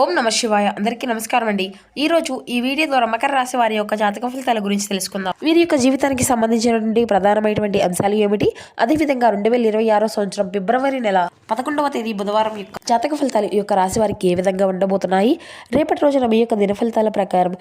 ఓం నమ శివాయ. అందరికీ నమస్కారం అండి. ఈ రోజు ఈ వీడియో ద్వారా మకర రాశి వారి యొక్క జాతక ఫలితాల గురించి తెలుసుకుందాం. వీరి యొక్క జీవితానికి సంబంధించినటువంటి ప్రధానమైనటువంటి అంశాలు ఏమిటి, అదేవిధంగా 2026 సంవత్సరం ఫిబ్రవరి నెల 11వ తేదీ బుధవారం యొక్క జాతక ఫలితాలు ఈ యొక్క రాశి వారికి ఏ విధంగా ఉండబోతున్నాయి. రేపటి రోజున మీ యొక్క దిన ఫలితాల ప్రకారం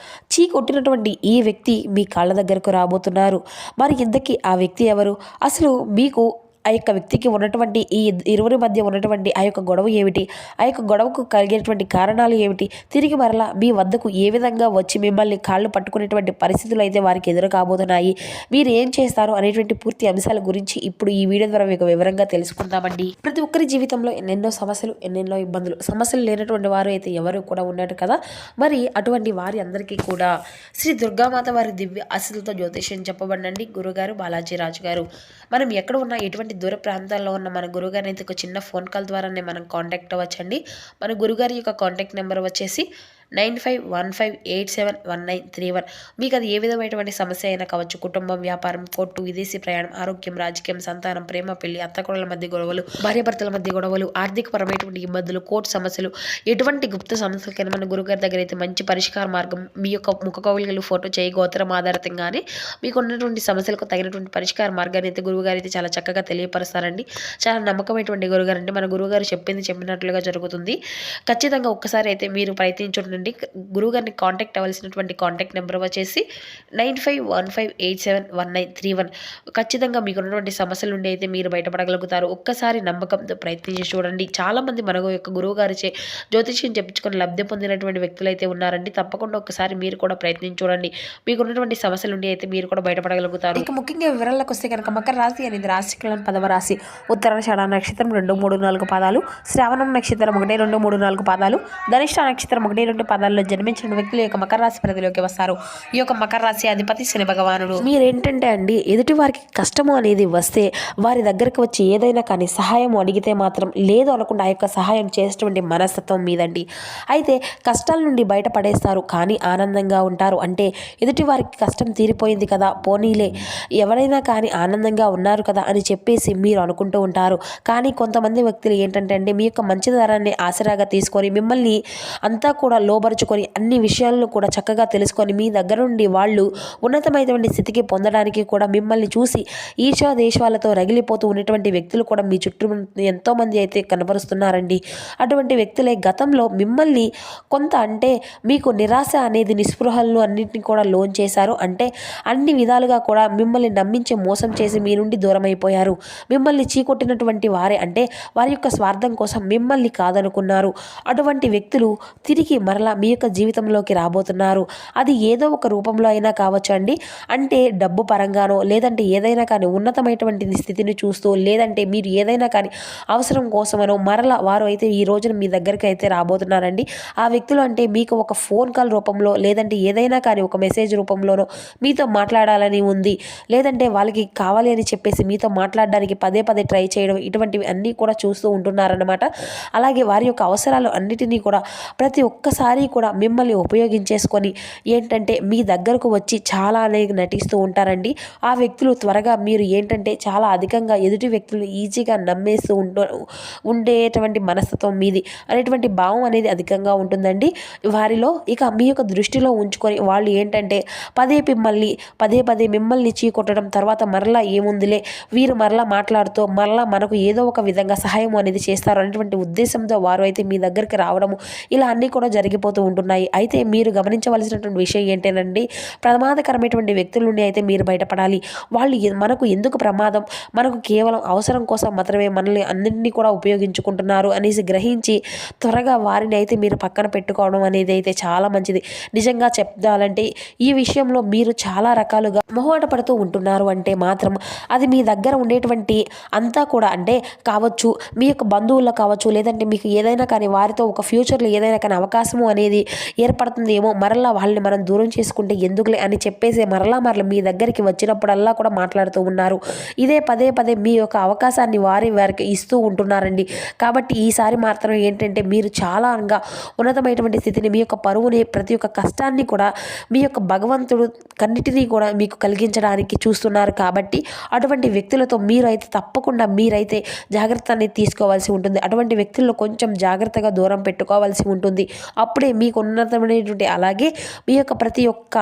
కొట్టినటువంటి ఈ వ్యక్తి మీ కాళ్ళ దగ్గరకు రాబోతున్నారు. మరి ఇంతకీ ఆ వ్యక్తి ఎవరు, అసలు మీకు ఆ యొక్క వ్యక్తికి ఉన్నటువంటి ఈ ఇరువురి మధ్య ఉన్నటువంటి ఆ యొక్క గొడవ ఏమిటి, ఆ యొక్క గొడవకు కలిగేటువంటి కారణాలు ఏమిటి, తిరిగి మరలా మీ వద్దకు ఏ విధంగా వచ్చి మిమ్మల్ని కాళ్ళు పట్టుకునేటువంటి పరిస్థితులు అయితే వారికి ఎదురు కాబోతున్నాయి, మీరు ఏం చేస్తారు అనేటువంటి పూర్తి అంశాల గురించి ఇప్పుడు ఈ వీడియో ద్వారా మీకు వివరంగా తెలుసుకుందామండి. ప్రతి ఒక్కరి జీవితంలో ఎన్నెన్నో సమస్యలు, ఎన్నెన్నో ఇబ్బందులు, సమస్యలు లేనటువంటి వారు అయితే ఎవరు కూడా ఉన్నారు కదా. మరి అటువంటి వారి అందరికీ కూడా శ్రీ దుర్గామాత వారి దివ్య ఆశీస్సులతో జ్యోతిష్యం చెప్పబడండి గురుగారు బాలాజీ రాజు గారు. మనం ఎక్కడ ఉన్నా ఎటువంటి దూర ప్రాంతాల్లో ఉన్న మన గురుగారిని అయితే ఒక చిన్న ఫోన్ కాల్ ద్వారానే మనం కాంటాక్ట్ అవ్వచ్చండి. మన గురుగారి యొక్క కాంటాక్ట్ నెంబర్ వచ్చేసి 9515871931. మీకు అది ఏ విధమైనటువంటి సమస్య అయినా కావచ్చు, కుటుంబం, వ్యాపారం, కోర్టు, విదేశీ ప్రయాణం, ఆరోగ్యం, రాజకీయం, సంతానం, ప్రేమ, పెళ్లి, అత్తకోడల మధ్య గొడవలు, భార్యాభర్తల మధ్య గొడవలు, ఆర్థికపరమైనటువంటి ఇబ్బందులు, కోర్టు సమస్యలు, ఎటువంటి గుప్త సమస్యలకైనా మన గురుగారి దగ్గర అయితే మంచి పరిష్కార మార్గం, మీ యొక్క ముఖ కవళికలు ఫోటో చేయి గోత్రం ఆధారితంగానే మీకు ఉన్నటువంటి సమస్యలకు తగినటువంటి పరిష్కార మార్గాన్ని అయితే గురువుగారు అయితే చాలా చక్కగా తెలియపరుస్తారండి. చాలా నమ్మకమైనటువంటి గురుగారు అండి. మన గురువుగారు చెప్పినట్లుగా జరుగుతుంది. ఖచ్చితంగా ఒక్కసారి అయితే మీరు ప్రయత్నించండి. గురువుగారిని కాంటాక్ట్ అవ్వాల్సినటువంటి కాంటాక్ట్ నెంబర్ వచ్చేసి 9515871931. ఖచ్చితంగా మీకు ఉన్నటువంటి సమస్యల నుండి అయితే మీరు బయటపడగలుగుతారు. ఒక్కసారి నమ్మకంతో ప్రయత్నించి చూడండి. చాలా మంది మన యొక్క గురువు గారిచే జ్యోతిష్యం చెప్పించుకొని లబ్ధి పొందినటువంటి వ్యక్తులు అయితే ఉన్నారండి. తప్పకుండా ఒక్కసారి మీరు కూడా ప్రయత్నించి చూడండి. మీకు ఉన్నటువంటి సమస్యల నుండి అయితే మీరు కూడా బయటపడగలుగుతారు. ఇక ముఖ్యంగా వివరాలకు వస్తే కనుక మకర రాశి అనేది రాశికలను 10వ రాశి. ఉత్తరాషాఢ నక్షత్రం 2, 3, 4 పాదాలు, శ్రావణం నక్షత్రం 1, 2, 3, 4 పాదాలు, ధనిష్ట నక్షత్రం 1, 2 పాదాల్లో జన్మించిన వ్యక్తులు యొక్క మకర రాశి పరిధిలోకి వస్తారు. ఈ యొక్క మకర రాశి అధిపతి శని భగవానుడు. మీరేంటంటే అండి, ఎదుటి వారికి కష్టము అనేది వస్తే వారి దగ్గరకు వచ్చి ఏదైనా కానీ సహాయం అడిగితే మాత్రం లేదు అనకుండా ఆ యొక్క సహాయం చేసేటువంటి మనస్తత్వం మీదండి. అయితే కష్టాల నుండి బయటపడేస్తారు, కానీ ఆనందంగా ఉంటారు. అంటే ఎదుటి వారికి కష్టం తీరిపోయింది కదా, పోనీలే ఎవరైనా కానీ ఆనందంగా ఉన్నారు కదా అని చెప్పేసి మీరు అనుకుంటూ ఉంటారు. కానీ కొంతమంది వ్యక్తులు ఏంటంటే అండి, మీ యొక్క మంచితనాన్ని ఆసరాగా తీసుకొని మిమ్మల్ని అంతా కూడా లోబరుచుకొని అన్ని విషయాలను కూడా చక్కగా తెలుసుకొని మీ దగ్గర నుండి వాళ్ళు ఉన్నతమైనటువంటి స్థితికి పొందడానికి కూడా మిమ్మల్ని చూసి ఈర్ష్యా దేశాలతో రగిలిపోతూ ఉన్నటువంటి వ్యక్తులు కూడా మీ చుట్టూ ఎంతోమంది అయితే కనబరుస్తున్నారండి. అటువంటి వ్యక్తులే గతంలో మిమ్మల్ని కొంత అంటే మీకు నిరాశ అనేది నిస్పృహలను అన్నింటినీ కూడా లోన్ చేశారు. అంటే అన్ని విధాలుగా కూడా మిమ్మల్ని నమ్మించి మోసం చేసి మీ నుండి దూరం అయిపోయారు. మిమ్మల్ని చీకొట్టినటువంటి వారే, అంటే వారి యొక్క స్వార్థం కోసం మిమ్మల్ని కాదనుకున్నారు. అటువంటి వ్యక్తులు తిరిగి మరలా మీ యొక్క జీవితంలోకి రాబోతున్నారు. అది ఏదో ఒక రూపంలో అయినా కావచ్చు అండి. అంటే డబ్బు పరంగానో, లేదంటే ఏదైనా కానీ ఉన్నతమైనటువంటి స్థితిని చూస్తూ, లేదంటే మీరు ఏదైనా కానీ అవసరం కోసమనో మరలా వారు అయితే ఈ రోజున మీ దగ్గరికి అయితే రాబోతున్నారండి. ఆ వ్యక్తులు అంటే మీకు ఒక ఫోన్ కాల్ రూపంలో, లేదంటే ఏదైనా కానీ ఒక మెసేజ్ రూపంలోనో మీతో మాట్లాడాలని ఉంది, లేదంటే వాళ్ళకి కావాలి అని చెప్పేసి మీతో మాట్లాడడానికి పదే పదే ట్రై చేయడం, ఇటువంటివి అన్నీ కూడా చూస్తూ ఉంటున్నారన్నమాట. అలాగే వారి యొక్క అవసరాలు అన్నిటినీ కూడా ప్రతి ఒక్కసారి కూడా మిమ్మల్ని ఉపయోగించేసుకొని ఏంటంటే మీ దగ్గరకు వచ్చి చాలా అనేది నటిస్తూ ఉంటారండి. ఆ వ్యక్తులు త్వరగా మీరు ఏంటంటే చాలా అధికంగా ఎదుటి వ్యక్తులు ఈజీగా నమ్మేస్తూ ఉండేటువంటి మనస్తత్వం మీది అనేటువంటి భావం అనేది అధికంగా ఉంటుందండి వారిలో. ఇక మీ యొక్క దృష్టిలో ఉంచుకొని వాళ్ళు ఏంటంటే పదే పదే మిమ్మల్ని చీకొట్టడం, తర్వాత మరలా ఏముందిలే వీరు మరలా మాట్లాడుతూ మరలా మనకు ఏదో ఒక విధంగా సహాయం అనేది చేస్తారు అనేటువంటి ఉద్దేశంతో వారు అయితే మీ దగ్గరికి రావడము, ఇలా అన్నీ కూడా జరిగిపోతూ ఉంటున్నాయి. అయితే మీరు గమనించవలసినటువంటి విషయం ఏంటేనండి, ప్రమాదకరమైనటువంటి వ్యక్తుల నుండి అయితే మీరు బయటపడాలి. వాళ్ళు మనకు ఎందుకు ప్రమాదం, మనకు కేవలం అవసరం కోసం మాత్రమే మనల్ని అన్నింటినీ కూడా ఉపయోగించుకుంటున్నారు అనేసి గ్రహించి త్వరగా వారిని అయితే మీరు పక్కన పెట్టుకోవడం అనేది అయితే చాలా మంచిది. నిజంగా చెప్పాలంటే ఈ విషయంలో మీరు చాలా రకాలుగా మొహమాట పడుతూ ఉంటున్నారు అంటే మాత్రం అది మీ దగ్గర ఉండేటువంటి అంతా కూడా అంటే కావచ్చు, మీ యొక్క బంధువుల్లో కావచ్చు, లేదంటే మీకు ఏదైనా కానీ వారితో ఒక ఫ్యూచర్లో ఏదైనా కానీ అవకాశము అనేది ఏర్పడుతుందేమో, మరలా వాళ్ళని మనం దూరం చేసుకుంటే ఎందుకులే అని చెప్పేసి మరలా మీ దగ్గరికి వచ్చినప్పుడల్లా కూడా మాట్లాడుతూ ఉన్నారు. ఇదే పదే పదే మీ యొక్క అవకాశాన్ని వారికి ఇస్తూ ఉంటున్నారండి. కాబట్టి ఈసారి మాత్రం ఏంటంటే మీరు చాలా ఉన్నతమైనటువంటి స్థితిని, మీ యొక్క పరువుని, ప్రతి ఒక్క కష్టాన్ని కూడా మీ యొక్క భగవంతుడు కన్నిటినీ కూడా మీకు కలిగించడానికి చూస్తున్నారు. కాబట్టి అటువంటి వ్యక్తులతో మీరైతే జాగ్రత్త అనేది తీసుకోవాల్సి ఉంటుంది. అటువంటి వ్యక్తుల్లో కొంచెం జాగ్రత్తగా దూరం పెట్టుకోవాల్సి ఉంటుంది. అప్పుడే మీకు ఉన్నతమైనటువంటి, అలాగే మీ యొక్క ప్రతి ఒక్క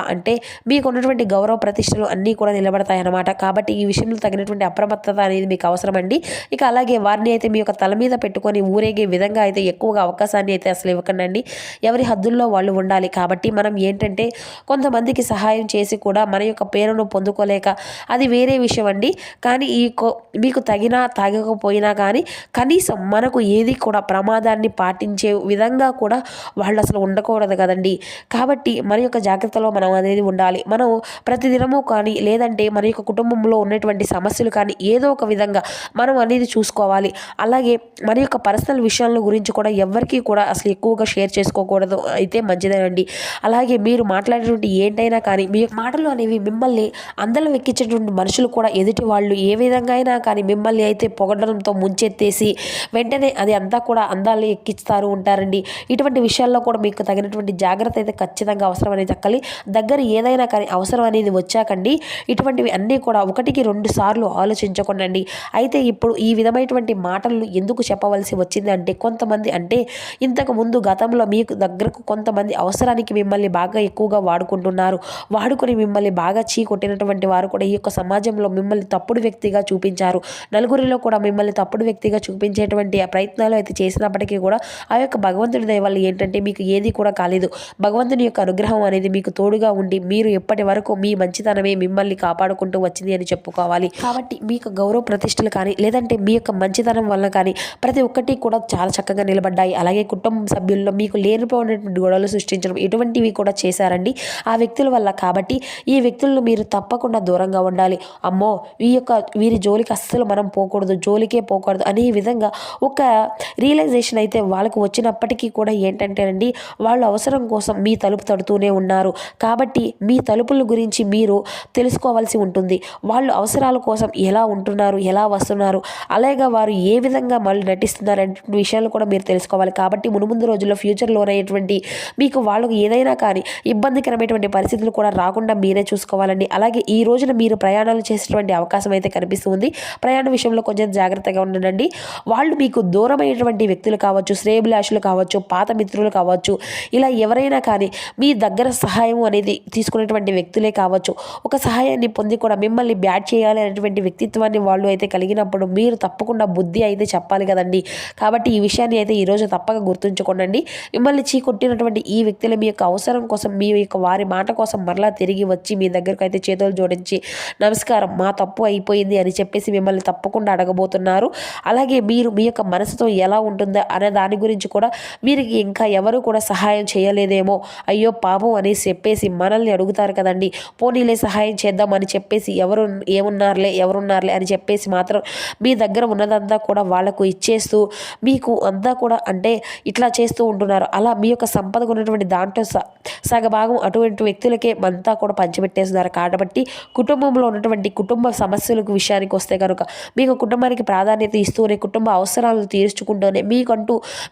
మీకున్నటువంటి గౌరవ ప్రతిష్టలు అన్నీ కూడా నిలబడతాయన్నమాట. కాబట్టి ఈ విషయంలో తగినటువంటి అప్రమత్తత అనేది మీకు అవసరం అండి. ఇక అలాగే వారిని అయితే మీ యొక్క తల మీద పెట్టుకొని ఊరేగే విధంగా అయితే ఎక్కువగా అవకాశాన్ని అయితే అసలు ఇవ్వకండి. ఎవరి హద్దుల్లో వాళ్ళు ఉండాలి. కాబట్టి మనం ఏంటంటే కొంతమందికి సహాయం చేసి కూడా మన యొక్క పేరును పొందుకోలేక అది వేరే విషయం అండి. కానీ మీకు తాగకపోయినా కానీ కనీసం మనకు ఏది కూడా ప్రమాదాన్ని పాటించే విధంగా కూడా వాళ్ళు అసలు ఉండకూడదు కదండి. కాబట్టి మన యొక్క జాగ్రత్తలో మనం అనేది ఉండాలి. మనం ప్రతిదినము కానీ, లేదంటే మన యొక్క కుటుంబంలో ఉన్నటువంటి సమస్యలు కానీ ఏదో ఒక విధంగా మనం అనేది చూసుకోవాలి. అలాగే మన యొక్క పర్సనల్ విషయాల గురించి కూడా ఎవరికీ కూడా అసలు ఎక్కువగా షేర్ చేసుకోకూడదు అయితే మంచిదేనండి. అలాగే మీరు మాట్లాడేటువంటి ఏంటైనా కానీ మీ మాటలు అనేవి మిమ్మల్ని అందలం ఎక్కించేటువంటి మనుషులు కూడా ఎదుటి వాళ్ళు ఏ విధంగా అయినా కానీ మిమ్మల్ని అయితే పొగడడంతో ముంచెత్తేసి వెంటనే అది అంతా కూడా అందాన్ని ఎక్కిస్తారు ఉంటారండి. ఇటువంటి విషయాల్లో కూడా మీకు తగినటువంటి జాగ్రత్త అయితే ఖచ్చితంగా అవసరం అనేది దక్కాలి. దగ్గర ఏదైనా కానీ అవసరం అనేది వచ్చాకండి ఇటువంటివి అన్నీ కూడా 1-2 సార్లు ఆలోచించకండి. అయితే ఇప్పుడు ఈ విధమైనటువంటి మాటలు ఎందుకు చెప్పవలసి వచ్చింది అంటే, కొంతమంది ఇంతకు ముందు గతంలో మీకు దగ్గరకు కొంతమంది అవసరానికి మిమ్మల్ని బాగా ఎక్కువగా వాడుకొని మిమ్మల్ని బాగా చీకొట్టినటువంటి వారు కూడా ఈ యొక్క సమాజంలో మిమ్మల్ని తప్పుడు వ్యక్తిగా చూపించారు. నలుగురిలో కూడా మిమ్మల్ని తప్పుడు వ్యక్తిగా చూపించేటువంటి ఆ ప్రయత్నాలు అయితే చేసినప్పటికీ కూడా ఆ యొక్క భగవంతుడి దయ వల్ల ఏంటంటే మీకు ఏది కూడా కాలేదు. భగవంతుని యొక్క అనుగ్రహం అనేది మీకు తోడుగా ఉండి మీరు ఎప్పటి వరకు మీ మంచితనమే మిమ్మల్ని కాపాడుకుంటూ వచ్చింది అని చెప్పుకోవాలి. కాబట్టి మీకు గౌరవ ప్రతిష్టలు కానీ, లేదంటే మీ యొక్క మంచితనం వల్ల కానీ ప్రతి ఒక్కటి కూడా చాలా చక్కగా నిలబడ్డాయి. అలాగే కుటుంబ సభ్యుల్లో మీకు లేనిపోయినటువంటి గొడవలు సృష్టించడం ఇటువంటివి కూడా చేశారండి ఆ వ్యక్తుల వల్ల. కాబట్టి ఈ వ్యక్తులను మీరు తప్పకుండా దూరంగా ఉండాలి. అమ్మో వీరి జోలికి అస్సలు మనం జోలికే పోకూడదు అనే విధంగా ఒక రియలైజేషన్ అయితే వాళ్ళకు వచ్చినప్పటికీ కూడా ఏంటంటేనండి, వాళ్ళు అవసరం కోసం మీ తలుపు తడుతూనే ఉన్నారు. కాబట్టి మీ తలుపుల గురించి మీరు తెలుసుకోవాల్సి ఉంటుంది. వాళ్ళు అవసరాల కోసం ఎలా ఉంటున్నారు, ఎలా వస్తున్నారు, అలాగే వారు ఏ విధంగా మళ్ళీ నటిస్తున్నారు అనే విషయాలు కూడా మీరు తెలుసుకోవాలి. కాబట్టి మునుముందు రోజుల్లో ఫ్యూచర్లోనటువంటి మీకు వాళ్ళకు ఏదైనా కానీ ఇబ్బందికరమైనటువంటి పరిస్థితులు కూడా రాకుండా మీరే చూసుకోవాలండి. అలాగే ఈ రోజున మీరు ప్రయాణాలు చేసేటువంటి అవకాశం అయితే కనిపిస్తుంది. ప్రయాణ విషయంలో కొంచెం జాగ్రత్తగా ఉండండి. వాళ్ళు మీకు దూరమైనటువంటి వ్యక్తులు కావచ్చు, శ్రేయభిలాషులు కావచ్చు, పాత మిత్రులు కావచ్చు, ఇలా ఎవరైనా కానీ మీ దగ్గర సహాయం అనేది తీసుకునేటువంటి వ్యక్తులే కావచ్చు. ఒక సహాయాన్ని పొంది కూడా మిమ్మల్ని బ్యాడ్ చేయాలి అనేటువంటి వ్యక్తిత్వాన్ని వాళ్ళు అయితే కలిగినప్పుడు మీరు తప్పకుండా బుద్ధి అయితే చెప్పాలి కదండి. కాబట్టి ఈ విషయాన్ని అయితే ఈరోజు తప్పక గుర్తుంచుకోండి. మిమ్మల్ని చీకొట్టినటువంటి ఈ వ్యక్తులు మీ యొక్క అవసరం కోసం, మీ యొక్క వారి మాట కోసం మరలా తిరిగి వచ్చి మీ దగ్గరకు అయితే చేతులు జోడించి నమస్కారం, మా తప్పు అయిపోయింది అని చెప్పేసి మిమ్మల్ని తప్పకుండా అడగబోతున్నారు. అలాగే మీరు మీ యొక్క మనసుతో ఎలా ఉంటుందో అనే దాని గురించి కూడా మీరు ఇంకా ఎవరు కూడా సహాయం చేయలేదేమో, అయ్యో పాపం అని చెప్పేసి మనల్ని అడుగుతారు కదండి. పోనీలే సహాయం చేద్దామని చెప్పేసి ఎవరున్నారులే అని చెప్పేసి మాత్రం మీ దగ్గర ఉన్నదంతా కూడా వాళ్లకు ఇచ్చేస్తూ మీకు అంతా కూడా ఇట్లా చేస్తూ ఉంటున్నారు. అలా మీ యొక్క సంపదకు ఉన్నటువంటి దాంట్లో సగభాగం అటువంటి వ్యక్తులకే అంతా కూడా పంచిపెట్టేస్తున్నారు. కాబట్టి కుటుంబంలో ఉన్నటువంటి కుటుంబ సమస్యలకు విషయానికి వస్తే కనుక మీకు కుటుంబానికి ప్రాధాన్యత ఇస్తూనే, కుటుంబ అవసరాలను తీర్చుకుంటూనే,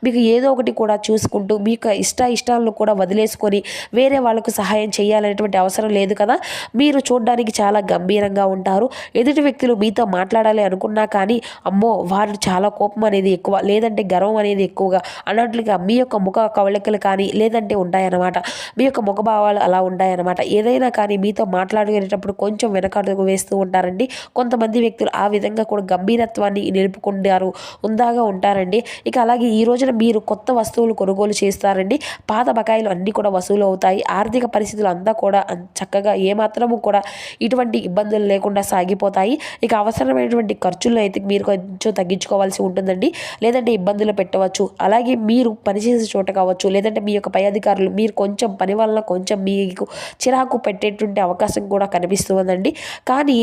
మీకు ఏదో ఒకటి కూడా చూసుకుంటూ మీ యొక్క ఇష్టాలను కూడా వదిలేసుకొని వేరే వాళ్ళకు సహాయం చేయాలనేటువంటి అవసరం లేదు కదా. మీరు చూడడానికి చాలా గంభీరంగా ఉంటారు. ఎదుటి వ్యక్తులు మీతో మాట్లాడాలి అనుకున్నా కానీ అమ్మో వారు చాలా కోపం అనేది ఎక్కువ, లేదంటే గర్వం అనేది ఎక్కువగా అన్నట్లుగా మీ యొక్క ముఖ కవళికలు కానీ లేదంటే ఉంటాయన్నమాట. మీ యొక్క ముఖభావాలు అలా ఉంటాయన్నమాట. ఏదైనా కానీ మీతో మాట్లాడుకునేటప్పుడు కొంచెం వెనకడుగు వేస్తూ ఉంటారండి. కొంతమంది వ్యక్తులు ఆ విధంగా కూడా గంభీరత్వాన్ని నిలుపుకుంటారు, ఉందాగా ఉంటారండి. ఇక అలాగే ఈ రోజున మీరు కొత్త వస్తువులు కొనుగోలు చేస్తారండి. పాత బకాయిలు అన్నీ కూడా వసూలు అవుతాయి. ఆర్థిక పరిస్థితులు అంతా కూడా చక్కగా ఏమాత్రము కూడా ఇటువంటి ఇబ్బందులు లేకుండా సాగిపోతాయి. ఇక అవసరమైనటువంటి ఖర్చులను అయితే మీరు కొంచెం తగ్గించుకోవాల్సి ఉంటుందండి, లేదంటే ఇబ్బందులు పెట్టవచ్చు. అలాగే మీరు పనిచేసే చోట కావచ్చు, లేదంటే మీ యొక్క పై అధికారులు మీరు కొంచెం పని వల్ల కొంచెం మీకు చిరాకు పెట్టేటువంటి అవకాశం కూడా కనిపిస్తుందండి. కానీ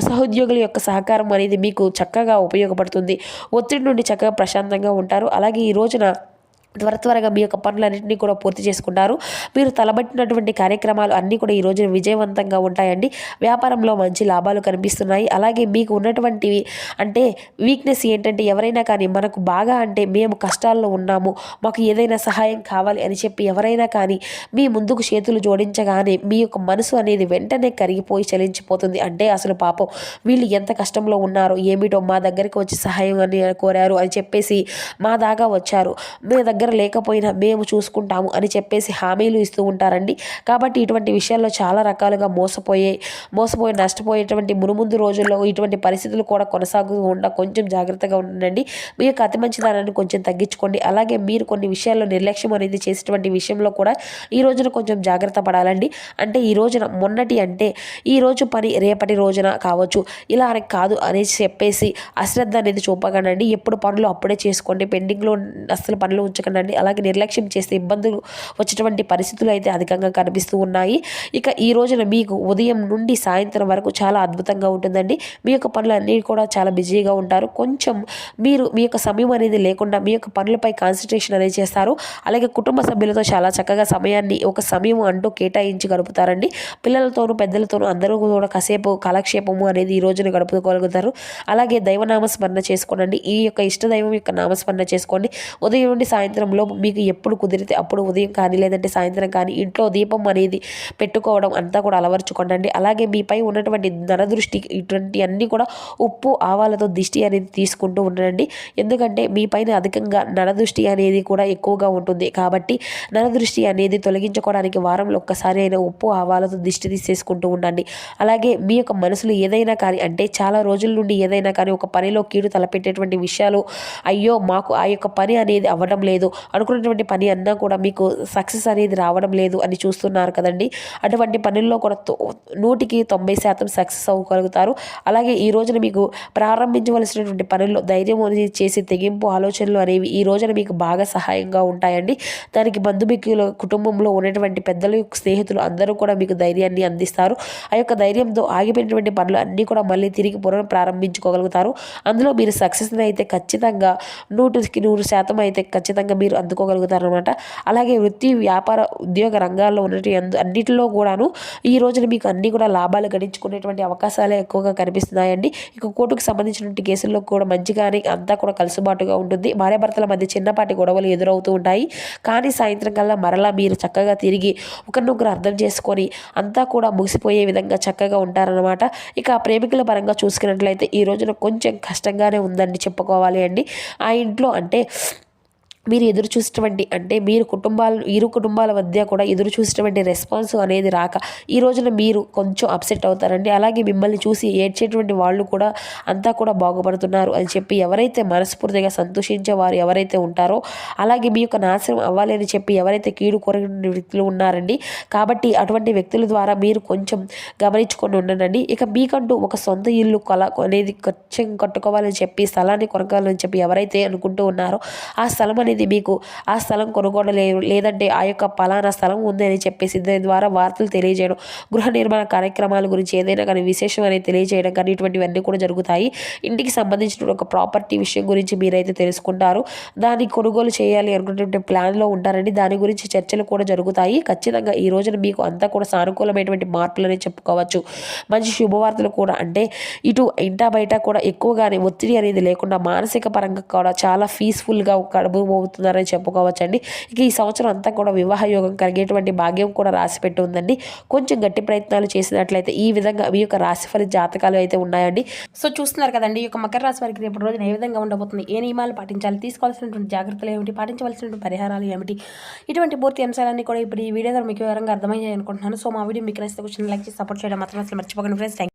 సహోద్యోగుల యొక్క సహకారం అనేది మీకు చక్కగా ఉపయోగపడుతుంది. ఒత్తిడి నుండి చక్కగా ప్రశాంతంగా ఉంటారు. అలాగే ఈ రోజున త్వరగా మీ యొక్క పనులన్నింటినీ కూడా పూర్తి చేసుకుంటారు. మీరు తలబట్టినటువంటి కార్యక్రమాలు అన్నీ కూడా ఈ రోజున విజయవంతంగా ఉంటాయండి. వ్యాపారంలో మంచి లాభాలు కనిపిస్తున్నాయి. అలాగే మీకు ఉన్నటువంటివి అంటే వీక్నెస్ ఏంటంటే ఎవరైనా కానీ మనకు బాగా అంటే మేము కష్టాల్లో ఉన్నాము, మాకు ఏదైనా సహాయం కావాలి అని చెప్పి ఎవరైనా కానీ మీ ముందుకు చేతులు జోడించగానే మీ యొక్క మనసు అనేది వెంటనే కరిగిపోయి చలించిపోతుంది. అంటే అసలు పాపం వీళ్ళు ఎంత కష్టంలో ఉన్నారో ఏమిటో మా దగ్గరికి వచ్చి సహాయం అని కోరారు అని చెప్పేసి మా దాకా వచ్చారు, మీ దగ్గర లేకపోయినా మేము చూసుకుంటాము అని చెప్పేసి హామీలు ఇస్తూ ఉంటారండి. కాబట్టి ఇటువంటి విషయాల్లో చాలా రకాలుగా మోసపోయి నష్టపోయేటువంటి మునుముందు రోజుల్లో ఇటువంటి పరిస్థితులు కూడా కొనసాగకుండా కొంచెం జాగ్రత్తగా ఉండండి. మీ యొక్క అతి మంచిదానాన్ని కొంచెం తగ్గించుకోండి. అలాగే మీరు కొన్ని విషయాల్లో నిర్లక్ష్యం అనేది చేసేటువంటి విషయంలో కూడా ఈ రోజున కొంచెం జాగ్రత్త పడాలండి. అంటే ఈ రోజున మొన్నటి అంటే ఈ రోజు పని రేపటి రోజున కావచ్చు, ఇలా అని కాదు అనేసి చెప్పేసి అశ్రద్ధ అనేది చూపకండి. ఎప్పుడు పనులు అప్పుడే చేసుకోండి. పెండింగ్లో అస్సలు పనులు ఉంచకండి. అలాగే నిర్లక్ష్యం చేస్తే ఇబ్బందులు వచ్చేటువంటి పరిస్థితులు అయితే అధికంగా కనిపిస్తూ ఉన్నాయి. ఇక ఈ రోజున మీకు ఉదయం నుండి సాయంత్రం వరకు చాలా అద్భుతంగా ఉంటుందండి. మీ యొక్క పనులన్నీ కూడా చాలా బిజీగా ఉంటారు. కొంచెం మీరు మీ యొక్క సమయం అనేది లేకుండా మీ యొక్క పనులపై కాన్సన్ట్రేషన్ అనేది చేస్తారు. అలాగే కుటుంబ సభ్యులతో చాలా చక్కగా సమయాన్ని ఒక సమయం అంటూ కేటాయించి గడుపుతారండి. పిల్లలతోనూ పెద్దలతోనూ అందరూ కూడా కాసేపు కాలక్షేపము అనేది ఈ రోజున గడుపుకోగలుగుతారు. అలాగే దైవనామస్మరణ చేసుకోండి. ఈ యొక్క ఇష్టదైవం యొక్క నామస్మరణ చేసుకోండి. ఉదయం నుండి సాయంత్రంలో మీకు ఎప్పుడు కుదిరితే అప్పుడు ఉదయం కానీ లేదంటే సాయంత్రం కానీ ఇంట్లో దీపం అనేది పెట్టుకోవడం అంతా కూడా అలవర్చుకోండి. అలాగే మీపై ఉన్నటువంటి నరదృష్టి ఇటువంటి అన్నీ కూడా ఉప్పు ఆవాలతో దిష్టి అనేది తీసుకుంటూ ఉండండి. ఎందుకంటే మీ పైన అధికంగా నరదృష్టి అనేది కూడా ఎక్కువగా ఉంటుంది. కాబట్టి నరదృష్టి అనేది తొలగించుకోవడానికి వారంలో ఒక్కసారి అయినా ఉప్పు ఆవాలతో దిష్టి తీసేసుకుంటూ ఉండండి. అలాగే మీ యొక్క మనసులో ఏదైనా కానీ అంటే చాలా రోజుల నుండి ఏదైనా కానీ ఒక పనిలో కీడు తలపెట్టేటువంటి విషయాలు, అయ్యో మాకు ఆ యొక్క పని అనేది అవ్వడం లేదు, అనుకున్నటువంటి పని అన్నా కూడా మీకు సక్సెస్ అనేది రావడం లేదు అని చూస్తున్నారు కదండి. అటువంటి పనుల్లో కూడా 100% సక్సెస్ అవ్వగలుగుతారు. అలాగే ఈ రోజున మీకు ప్రారంభించవలసినటువంటి పనుల్లో ధైర్యం అనేది చేసి తెగింపు ఆలోచనలు అనేవి ఈ రోజున మీకు బాగా సహాయంగా ఉంటాయండి. దానికి బంధుమిత్రులు కుటుంబంలో ఉన్నటువంటి పెద్దలు స్నేహితులు అందరూ కూడా మీకు ధైర్యాన్ని అందిస్తారు. ఆ యొక్క ధైర్యంతో ఆగిపోయినటువంటి పనులు అన్నీ కూడా మళ్ళీ తిరిగి ప్రారంభించుకోగలుగుతారు. అందులో మీరు సక్సెస్ని అయితే ఖచ్చితంగా 100% అయితే ఖచ్చితంగా మీరు అందుకోగలుగుతారనమాట. అలాగే వృత్తి వ్యాపార ఉద్యోగ రంగాల్లో ఉన్నటువంటి అన్నిటిలో కూడాను ఈ రోజున మీకు అన్నీ కూడా లాభాలు గడించుకునేటువంటి అవకాశాలే ఎక్కువగా కనిపిస్తున్నాయండి. ఇక కోర్టుకు సంబంధించినటువంటి కేసుల్లో కూడా మంచిగానే అంతా కూడా కలుసుబాటుగా ఉంటుంది. భార్యాభర్తల మధ్య చిన్నపాటి గొడవలు ఎదురవుతూ ఉంటాయి. కానీ సాయంత్రం కల్లా మరలా మీరు చక్కగా తిరిగి ఒకరినొకరు అర్థం చేసుకొని అంతా కూడా ముగిసిపోయే విధంగా చక్కగా ఉంటారనమాట. ఇక ప్రేమికుల పరంగా చూసుకున్నట్లయితే ఈ రోజున కొంచెం కష్టంగానే ఉందండి చెప్పుకోవాలి అండి. ఆ ఇంట్లో అంటే మీరు ఎదురు చూసేటువంటి అంటే ఇరు కుటుంబాల మధ్య కూడా ఎదురు చూసేటువంటి రెస్పాన్స్ అనేది రాక ఈ రోజున మీరు కొంచెం అప్సెట్ అవుతారండి. అలాగే మిమ్మల్ని చూసి ఏడ్చేటువంటి వాళ్ళు కూడా అంతా కూడా బాగుపడుతున్నారు అని చెప్పి ఎవరైతే మనస్ఫూర్తిగా సంతోషించే వారు ఎవరైతే ఉంటారో, అలాగే మీ యొక్క నాశనం అవ్వాలి అని చెప్పి ఎవరైతే కీడు కోరిన వ్యక్తులు ఉన్నారండి. కాబట్టి అటువంటి వ్యక్తుల ద్వారా మీరు కొంచెం గమనించుకొని ఉండండి. ఇక మీకంటూ ఒక సొంత ఇల్లు అనేది కట్టుకోవాలని చెప్పి స్థలాన్ని కొనకాలని చెప్పి ఎవరైతే అనుకుంటూ ఉన్నారో ఆ స్థలం అనేది మీకు ఆ స్థలం కొనుగోలు లేదంటే ఆ యొక్క పలానా స్థలం ఉంది అని చెప్పేసి దాని ద్వారా వార్తలు తెలియజేయడం, గృహ నిర్మాణ కార్యక్రమాల గురించి ఏదైనా కానీ విశేషం అనేది తెలియజేయడం కానీ ఇటువంటివన్నీ కూడా జరుగుతాయి. ఇంటికి సంబంధించిన ఒక ప్రాపర్టీ విషయం గురించి మీరైతే తెలుసుకుంటారు. దాన్ని కొనుగోలు చేయాలి అనుకున్నటువంటి ప్లాన్లో ఉంటారండి. దాని గురించి చర్చలు కూడా జరుగుతాయి. ఖచ్చితంగా ఈ రోజున మీకు అంతా కూడా సానుకూలమైనటువంటి మార్పులని చెప్పుకోవచ్చు. మంచి శుభవార్తలు కూడా అంటే ఇటు ఇంటా బయట కూడా ఎక్కువగానే ఒత్తిడి అనేది లేకుండా మానసిక పరంగా కూడా చాలా పీస్ఫుల్గా అవుతున్నారని చెప్పుకోవచ్చండి. ఇక ఈ సంవత్సరం అంతా కూడా వివాహ యోగం కలిగేటువంటి భాగ్యం కూడా రాసిపెట్టి ఉందండి. కొంచెం గట్టి ప్రయత్నాలు చేసినట్లయితే ఈ విధంగా మీ యొక్క రాశిఫల జాతకాలు అయితే ఉన్నాయండి. సో చూస్తున్నారు కదండి, ఈ యొక్క మకర రాశి వారికి రేపు రోజున ఏ విధంగా ఉండబోతుంది, ఏ నియమాలు పాటించాలి, తీసుకోవాల్సినటువంటి జాగ్రత్తలు ఏమిటి, పాటించవలసినటువంటి పరిహారాలు ఏమిటి, ఇటువంటి పూర్తి అంశాలన్నీ కూడా ఇప్పుడు ఈ వీడియో ద్వారా మీకు వివరంగా అర్థమయ్యాయి అనుకుంటున్నాను. సో మా వీడియో మీకు నచ్చితే కొంచెం లైక్ చేసి సపోర్ట్ చేయడం మాత్రం అసలు మర్చిపోకండి ఫ్రెండ్స్.